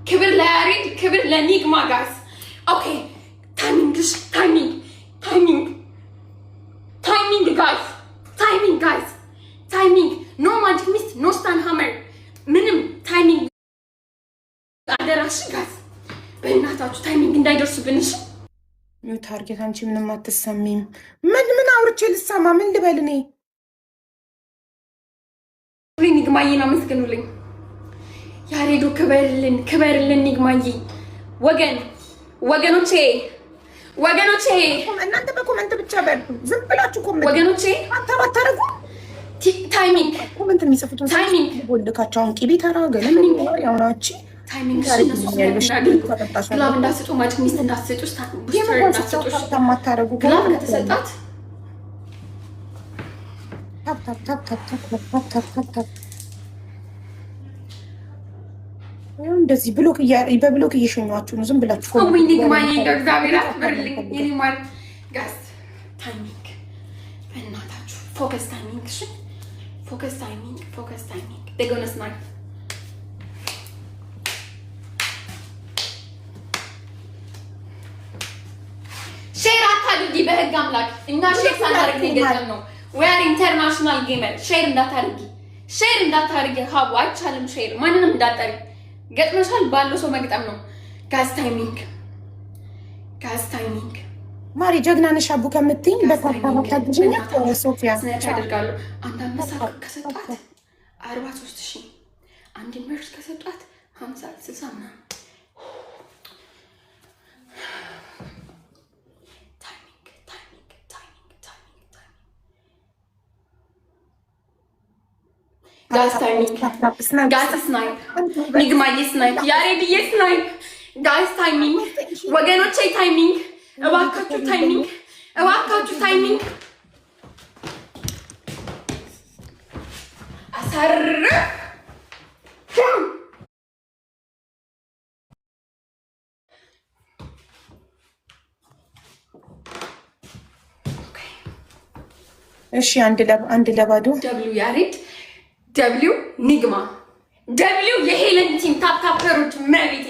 ክብር ለያሬድ ክብር ለኒግማ ጋይስ ኦኬ ታይሚንግ ጋይስ ታይሚንግ ኖ ማጂክ ሚስት ኖ ስታን ሃመር ምንም ታይሚንግ አደራሽ ጋይስ በእናታችሁ ታይሚንግ እንዳይደርሱብን እሺ ኒው ታርጌት አንቺ ምንም አትሰሚም ምን አውርቼ ልሰማ ምን ልበል እኔ ኒግማዬን አመስግኑልኝ ያሬዱ ክበርልን ኒግማዬ ወገኖቼ እናንተ በኮመንት ብቻ በሉ ዝም ብላችሁ ኮመንት ወገኖቼ አታባታረጉ ታይሚንግ ኮመንት የሚጽፉትን ታይሚንግ ቦልካቸውን ቂቤ ተራገለ ምን ያውራች ታይሚንግ ግላብ እንዳትሰጡ ማጂክ ሚስት እንዳትሰጡ ቡስተር እንዳትሰጡ ታማታረጉ ግላብ ከተሰጣት ታፕ እንደዚህ በብሎክ እየሸኟችሁ ነው ዝም ብላችሁ ወይ ኒግማዬ እግዚአብሔር አክብርልኝ የኔ ማር ጋስ ታይሚንግ በእናታችሁ ፎከስ ታይሚንግ እሺ ፎከስ ታይሚንግ they're gonna snipe ሼር አታድርጊ በህግ አምላክ እኛ ሼር ሳናደርግ ገጠም ነው we are international gamer ሼር እንዳታደርጊ ሀቡ አይቻልም ሼር ማንንም እንዳጠሪ ገጥመሻል ባለው ሰው መግጠም ነው ጋስ ታይሚንግ ማሪ ጀግና ነሽ አቡ ከምትይኝ በታታታ ጅኛ ሶፊያ ያደርጋሉ አንድ አንበሳ ከሰጧት 43000 አንድ ምርት ከሰጧት 50 60 ምናምን ጋስ ታይሚንግ ጋስ ስናይፕ ኒግማዬ ስናይፕ ያሬድዬ ስናይፕ ጋስ ታይሚንግ ወገኖቼ ታይሚንግ እባካችሁ ታይሚንግ አሰርር እሺ አንድ ለባዶ ደብሊው ያሬድ ደብሊው ኒግማ ደብሊው የሄለን ቲም ታፕታፐሮች መቤቴ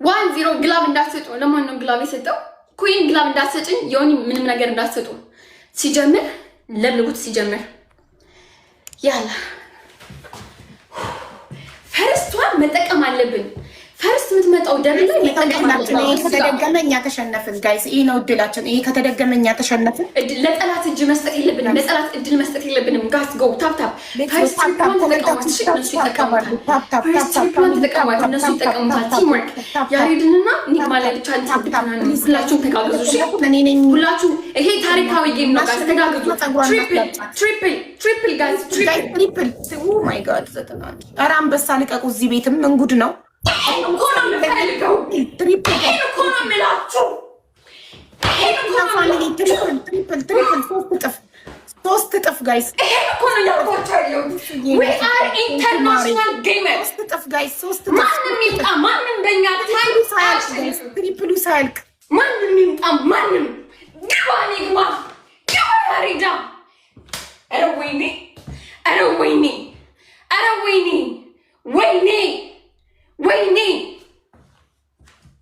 1-0 ግላብ እንዳትሰጡ ለማን ነው ግላብ የሰጠው ኩዊን ግላብ እንዳትሰጭኝ የሆነ ምንም ነገር እንዳትሰጡ ሲጀምር ለብልቡት ሲጀምር ያላ ፈርስቷን መጠቀም አለብን ፈርስት የምትመጣው ደብል ላይ ከተደገመ እኛ ተሸነፍን ጋይስ ይሄ ነው እድላችን ይሄ ከተደገመ እኛ ተሸነፍን ለጠላት እጅ መስጠት የለብንም ለጠላት እድል መስጠት የለብንም ጋስ ጎ ታፕ ፈርስት ተጠቀሟት እነሱ ይጠቀሙታል ቲምወርክ ያሬድንና ኒግማ ላይ ብቻ ሁላችሁም ተጋገዙ ሁላችሁም ይሄ ታሪካዊ ጌም ነው ጋስ ተጋገዙ ትሪፕል ጋስ ትሪፕል ኦ ማይ ጋድ ኧረ አንበሳ ልቀቁ እዚህ ቤትም እንጉድ ነው ሶስት እጥፍ ጋይስ ትሪፕሉ ሳያልቅ ማንም ይምጣ ማንም ግባ ኒግማ ግባ ያሬዳ ኧረ ወይኔ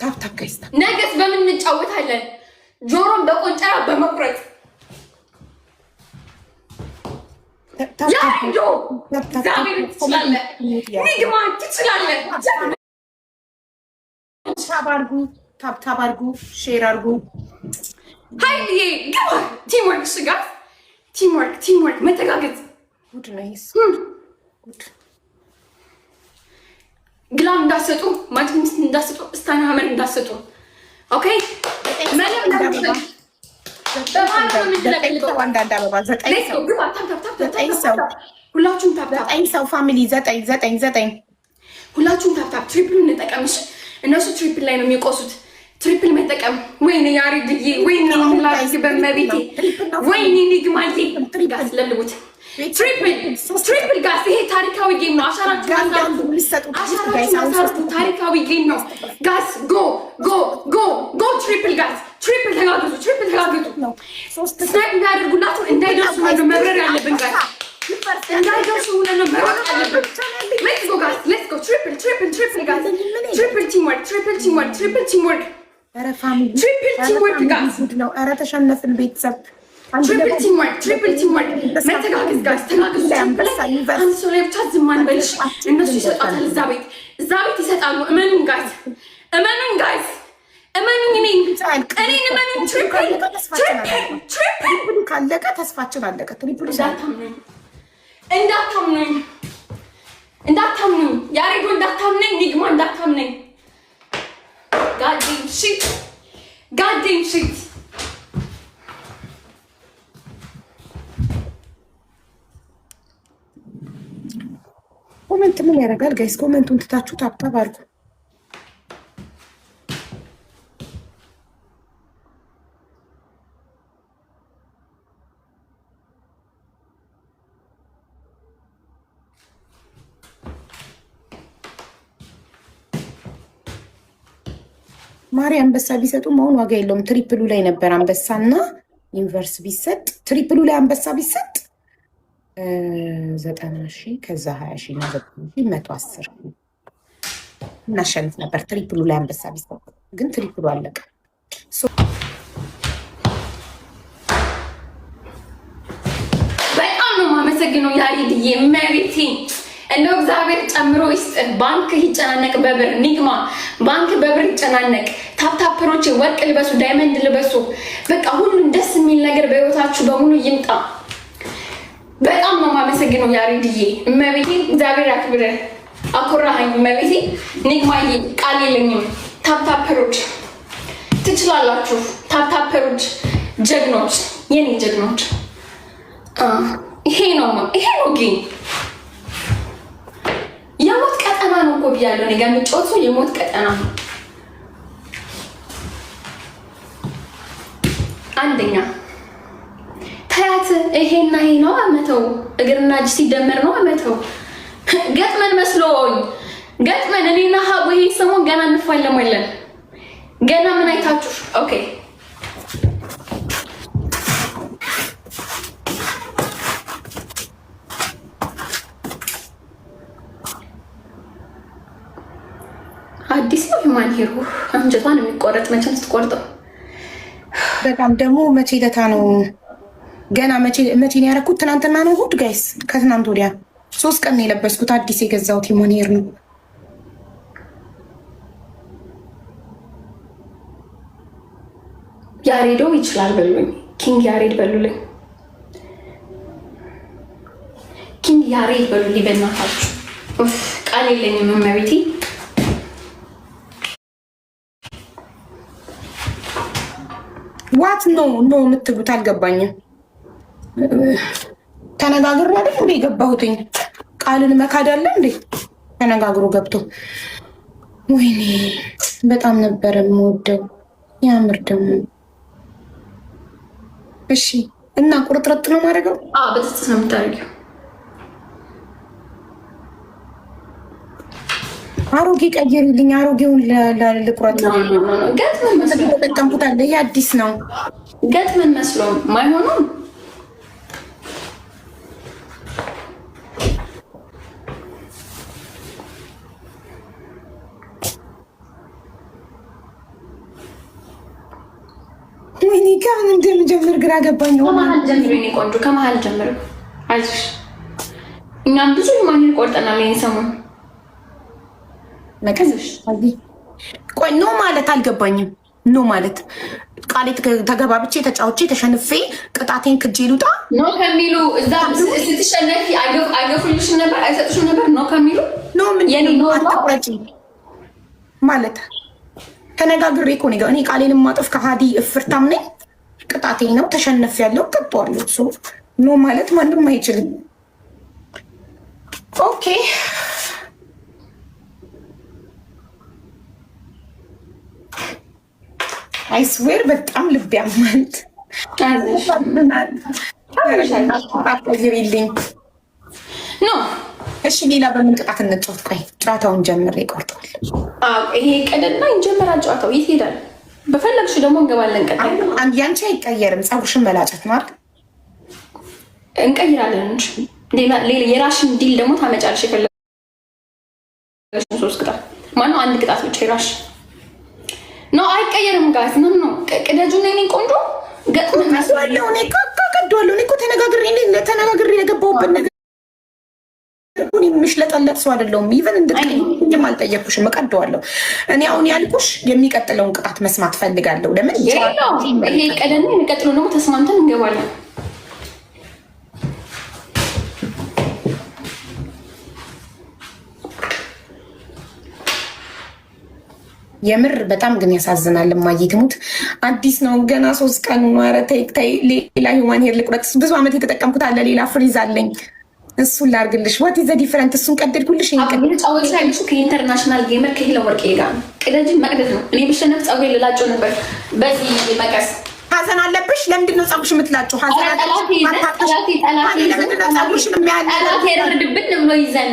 ታፕታፕ ጋይስ ነገስ በምን እንጫወታለን ጆሮን በቆንጨራ በመቁረጥ ያሬዶ ዛሬ ትችላለህ ኒግማ ትችላለህ ታፕታፕ አድርጉ ሼር አድርጉ ሀይልዬ ግባ ቲምወርክ ስጋት ቲምወርክ መተጋገዝ ጉድ ናይስ ጉድ ግላም እንዳትሰጡ ማጂክ ሚስት እንዳትሰጡ ስታን ሃመር እንዳትሰጡ ኦኬ ሁላችሁም ታፕታፕ ፋሚሊ 9 ሁላችሁም ታፕታፕ ትሪፕል እንጠቀምሽ እነሱ ትሪፕል ላይ ነው የሚቆሱት ትሪፕል መጠቀም ወይኔ ያሬድዬ ወይኔ አምላክ በመቤቴ ወይኔ ኒግማዬ ጋስ ለልቡት ትሪፕል ጋስ ይሄ ታሪካዊ ጌም ነው አሻራችሁ ታሪካዊ ጌም ነው ጋስ ጎ ትሪፕል ጋስ ትሪፕል ተጋገዙ። ስናይፕ እንዳያደርጉላችሁ እንዳይደርሱ ነው መብረር ያለብን ጋር እንዳይደርሱ ነው መብረር ያለብን። ሌትስ ጎ ጋይስ ሌትስ ጎ ትሪፕል ጋይስ ትሪፕል ቲምወርክ ኧረ ፋሚሊ ትሪፕል ቲምወርክ ጋይስ ነው። ኧረ ተሸነፍን ቤተሰብ። ትሪፕል ቲምወርክ መተጋገዝ ጋይስ ተጋገዙ። አንድ ሰው ላይ ብቻ ዝም አንበልሽ። እነሱ ይሰጣታል እዛ ቤት ይሰጣሉ። እመኑኝ ጋይስ እመኑኝ እኔን እመኑኝ። ትሪፕል ካለቀ ተስፋችን አለቀ። ትሪፕል እንዳታምኑኝ ያሬዶ እንዳታምነኝ ኒግማ እንዳታምነኝ። ጋዴም ሺት ኮሜንት ምን ያደርጋል ጋይስ? ኮሜንቱን ትታችሁ ታብታብ አድርጉ። ማሪ አንበሳ ቢሰጡም አሁን ዋጋ የለውም። ትሪፕሉ ላይ ነበር አንበሳና ዩኒቨርስ ቢሰጥ ትሪፕሉ ላይ አንበሳ ቢሰጥ 90,000 ከዛ 20,000 እና 9,000 110,000 እናሸንፍ ነበር። ትሪፕሉ ላይ አንበሳ ቢሰጥ ግን ትሪፕሉ አለቀ። በጣም ነው የማመሰግነው ያሬድዬ መቤቴ። እንደው እግዚአብሔር ጨምሮ ይስጥ። ባንክ ይጨናነቅ በብር ኒግማ ባንክ በብር ይጨናነቅ። ታፕታፐሮች ወርቅ ልበሱ፣ ዳይመንድ ልበሱ። በቃ ሁሉም ደስ የሚል ነገር በህይወታችሁ በሙሉ ይምጣ። በጣም ነው የማመሰግነው ያሬድዬ እመቤቴ። እግዚአብሔር ያክብረ አኮራሃኝ እመቤቴ። ኒግማዬ ቃል የለኝም። ታፕታፐሮች ትችላላችሁ። ታፕታፐሮች ጀግኖች፣ የኔ ጀግኖች። ይሄ ነው ግን የሞት ቀጠና ነው እኮ ብያለሁ። እኔ ጋር የምጫወት ሰው የሞት ቀጠና ነው። አንደኛ ታያት ይሄና ይሄ ነው አመተው እግርና እጅ ሲደመር ነው አመተው። ገጥመን መስሎኝ ገጥመን እኔና ሀቡ ይሄ ሰሞን ገና እንፋለማለን። ገና ምን አይታችሁ? ኦኬ አዲስ ነው የማን ሄሩ አንጀቷን የሚቆረጥ መቼም ስትቆርጠው በጣም ደግሞ መቼ ለታ ነው ገና መቼ ነው ያደረኩት? ትናንትና ነው እሑድ ጋይስ፣ ከትናንት ወዲያ 3 ቀን ነው የለበስኩት። አዲስ የገዛሁት የማን ሄር ነው። ያሬዶ ይችላል በሉኝ። ኪንግ ያሬድ በሉልኝ። ኪንግ ያሬድ በሉልኝ በእናታችሁ። ቃል የለኝም እመቤቴ። ዋት ነው የምትሉት አልገባኝም። ተነጋግሮ አይደል እንዴ የገባሁትኝ? ቃልን መካድ አለ እንዴ? ተነጋግሮ ገብቶ ወይኔ በጣም ነበረ የምወደው። ያምር ደግሞ። እሺ እና ቁርጥርጥ ነው ማድረገው? በጥጥ ነው የምታደርጊው። አሮጌ ቀይሪልኝ። አሮጌውን ልቁረጥ። ገጥመን መስሎ ተጠቀምኩት አለ። ይሄ አዲስ ነው። ገጥመን መስሎ ማይሆኑም ወይኔ ከምን እንደምጀምር ግራ ገባኝ። ከመሀል ጀምር የእኔ ቆንጆ፣ ከመሀል ጀምር። አይዞሽ እኛም ብዙ ማንን ቆርጠናል ይሄን ሰሞን። መከዘሽ ቆይ ኖ ማለት አልገባኝም። ኖ ማለት ቃሌት ተገባብቼ ተጫውቼ ተሸንፌ ቅጣቴን ክጄ ልውጣ ኖ ከሚሉ እዛ ስትሸነፊ አይገፉልሽ ነበር፣ አይሰጡሽ ነበር። ኖ ከሚሉ ኖ ምን የኔ ኖ አትቆረጪ ማለት ተነጋግሬ እኮ ነው። እኔ ቃሌን ማጥፍ ከሃዲ እፍርታም ነኝ። ቅጣቴ ነው ተሸነፍ ያለው ቀጣዋለሁ። ሶ ኖ ማለት ማንም አይችልም። ኦኬ አይስዌር በጣም ልብ ያማል። ታዝናልልኝ ኖ እሺ፣ ሌላ በምን ቅጣት እንጫወት? ቆይ ጨዋታውን ጀምሬ ይቆርጠዋል። ይሄ ቀደና እንጀምራል። ጨዋታው የት ሄዳል? በፈለግሽ ደግሞ እንገባለን። ቀጣይ ያንቺ አይቀየርም። ፀጉርሽን መላጨት ነው አይደል? እንቀይራለን እንጂ ሌላ የራሽን ዲል ደግሞ ታመጫለሽ። የፈለግሽን 3 ቅጣት ማነው? 1 ቅጣት ብቻ የራሽ ነው። አይቀየርም። ጋር ነው ቅደጁ ነው። እኔ ቆንጆ ገጥመን አስዋለሁ። እኔ ቀደዋለሁ። እኔ እኮ ተነጋግሬ የገባሁበት ነገር ምሽለጠለጥ ሰው አይደለሁም። ኢቨን እንድትቀይም አልጠየኩሽም። እቀደዋለሁ። እኔ አሁን ያልኩሽ የሚቀጥለውን ቅጣት መስማት ፈልጋለሁ። ለምን ይሄ ቀደም የሚቀጥለው ደግሞ ተስማምተን እንገባለን። የምር በጣም ግን ያሳዝናል። እማዬ ትሙት አዲስ ነው ገና 3 ቀኑ ነው። ኧረ ተይ ሌላ ሂውማን ሄር ልቁረጥ። ብዙ ዓመት የተጠቀምኩት አለ። ሌላ ፍሪዝ አለኝ። እሱን ላርግልሽ። ዋት ኢዝ ዘ ዲፈረንት? እሱን ቀደድኩልሽ። ጫወች ያለሽ ከኢንተርናሽናል ጌመር ከሄለ ወርቄ ጋር ቅደጅን መቅደድ ነው። እኔ ብሸነፍ ፀጉሬ ልላጨው ነበር በዚህ መቀስ። ሀዘን አለብሽ? ለምንድን ነው ፀጉርሽ የምትላጨው? ሀዘን ጠላት የረድብን ብሎ ይዘን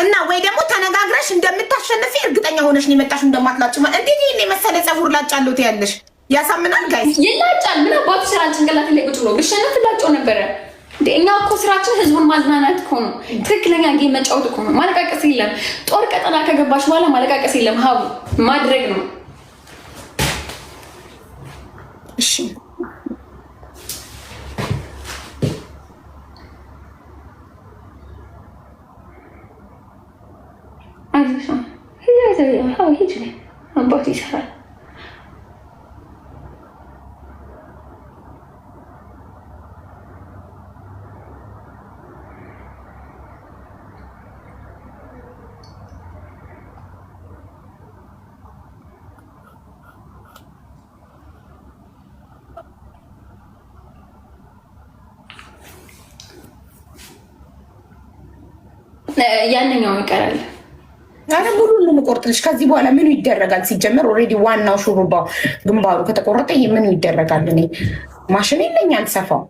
እና ወይ ደግሞ ተነጋግረሽ እንደምታሸንፊ እርግጠኛ ሆነሽ ነው የመጣሽ። እንደማትላጭ እንዴት ይሄን የመሰለ ፀጉር ላጫለሁ ትያለሽ? ያሳምናል። ጋይስ ይላጫል። ምን አባቱ ስራ ጭንቅላት ላይ ቁጭ ብሎ ብሸነፍ ላጨው ነበረ። እኛ እኮ ስራችን ህዝቡን ማዝናናት እኮ ነው። ትክክለኛ ጌም መጫወት እኮ ነው። ማለቃቀስ የለም። ጦር ቀጠና ከገባሽ በኋላ ማለቃቀስ የለም። ሀቡ ማድረግ ነው። እሺ አባቱ ይሰራል። ያንኛው ይቀራል። አረ ሙሉን ነው የምቆርጥልሽ። ከዚህ በኋላ ምኑ ይደረጋል? ሲጀመር ኦልሬዲ ዋናው ሹሩባው ግንባሩ ከተቆረጠ ይሄ ምኑ ይደረጋል? እኔ ማሽን የለኝ አልሰፋው